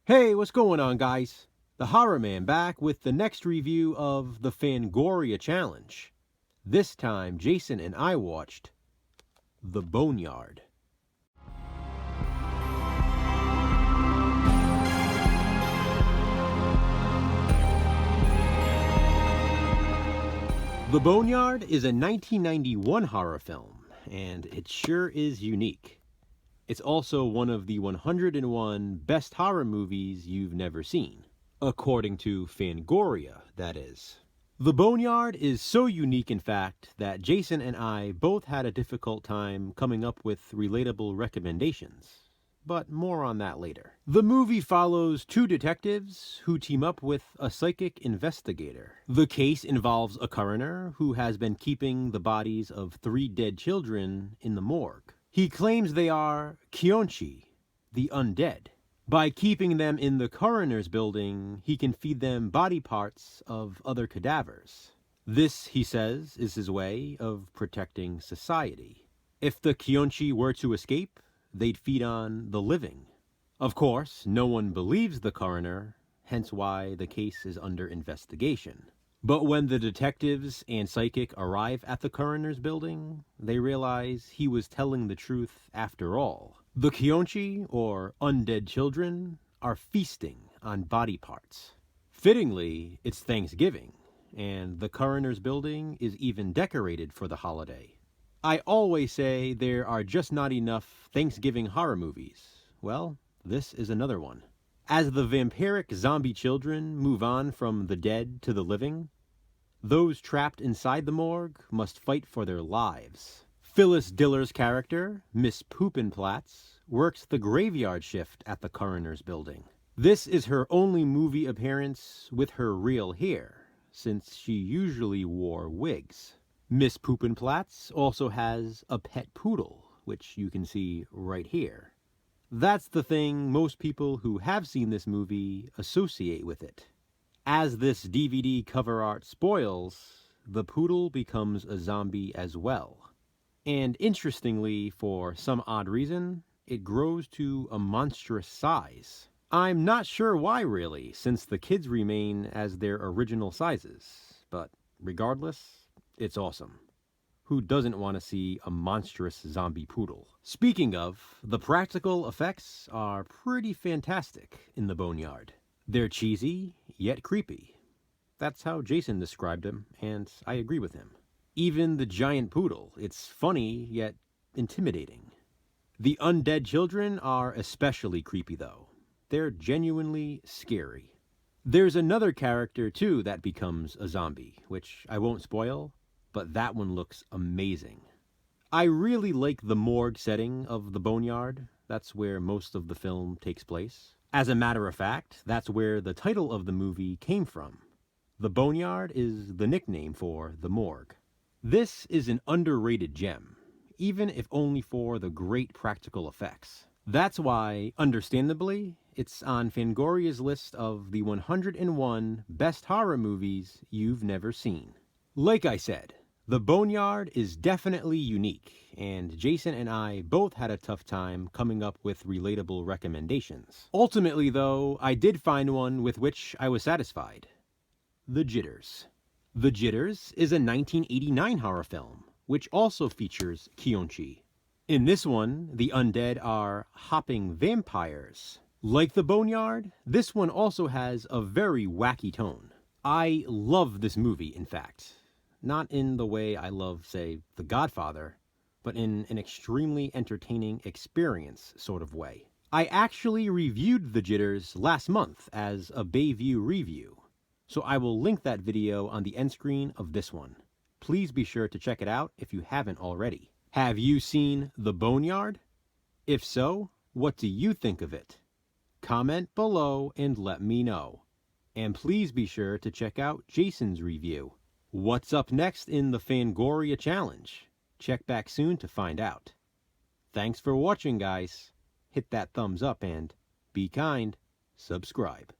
Hey, what's going on, guys? The Horror Man back with the next review of the Fangoria challenge. This time, Jason and I watched The Boneyard. The Boneyard is a 1991 horror film, and it sure is unique. It's also one of the 101 best horror movies you've never seen. According to Fangoria, that is. The Boneyard is so unique, in fact, that Jason and I both had a difficult time coming up with relatable recommendations. But more on that later. The movie follows two detectives who team up with a psychic investigator. The case involves a coroner who has been keeping the bodies of 3 dead children in the morgue. He claims they are Kyonchi, the undead. By keeping them in the coroner's building, he can feed them body parts of other cadavers. This, he says, is his way of protecting society. If the Kyonchi were to escape, they'd feed on the living. Of course, no one believes the coroner, hence why the case is under investigation. But when the detectives and psychic arrive at the coroner's building, they realize he was telling the truth after all. The Kyonchi, or undead children, are feasting on body parts. Fittingly, it's Thanksgiving, and the coroner's building is even decorated for the holiday. I always say there are just not enough Thanksgiving horror movies. Well, this is another one. As the vampiric zombie children move on from the dead to the living, those trapped inside the morgue must fight for their lives. Phyllis Diller's character, Miss Poopinplatz, works the graveyard shift at the coroner's building. This is her only movie appearance with her real hair, since she usually wore wigs. Miss Poopinplatz also has a pet poodle, which you can see right here. That's the thing most people who have seen this movie associate with it. As this DVD cover art spoils, the poodle becomes a zombie as well. And interestingly, for some odd reason, it grows to a monstrous size. I'm not sure why really, since the kids remain as their original sizes. But regardless, it's awesome. Who doesn't want to see a monstrous zombie poodle? Speaking of, the practical effects are pretty fantastic in the Boneyard. They're cheesy, yet creepy. That's how Jason described him, and I agree with him. Even the giant poodle, it's funny, yet intimidating. The undead children are especially creepy, though. They're genuinely scary. There's another character, too, that becomes a zombie, which I won't spoil, but that one looks amazing. I really like the morgue setting of the Boneyard. That's where most of the film takes place. As a matter of fact, that's where the title of the movie came from. The Boneyard is the nickname for the morgue. This is an underrated gem, even if only for the great practical effects. That's why, understandably, it's on Fangoria's list of the 101 best horror movies you've never seen. Like I said, The Boneyard is definitely unique, and Jason and I both had a tough time coming up with relatable recommendations. Ultimately, though, I did find one with which I was satisfied. The Jitters. The Jitters is a 1989 horror film, which also features Kyonchi. In this one, the undead are hopping vampires. Like The Boneyard, this one also has a very wacky tone. I love this movie, in fact. Not in the way I love, say, The Godfather, but in an extremely entertaining experience sort of way. I actually reviewed The Jitters last month as a Bayview review, so I will link that video on the end screen of this one. Please be sure to check it out if you haven't already. Have you seen The Boneyard? If so, what do you think of it? Comment below and let me know. And please be sure to check out Jason's review. What's up next in the Fangoria challenge? Check back soon to find out. Thanks for watching, guys. Hit that thumbs up and be kind. Subscribe.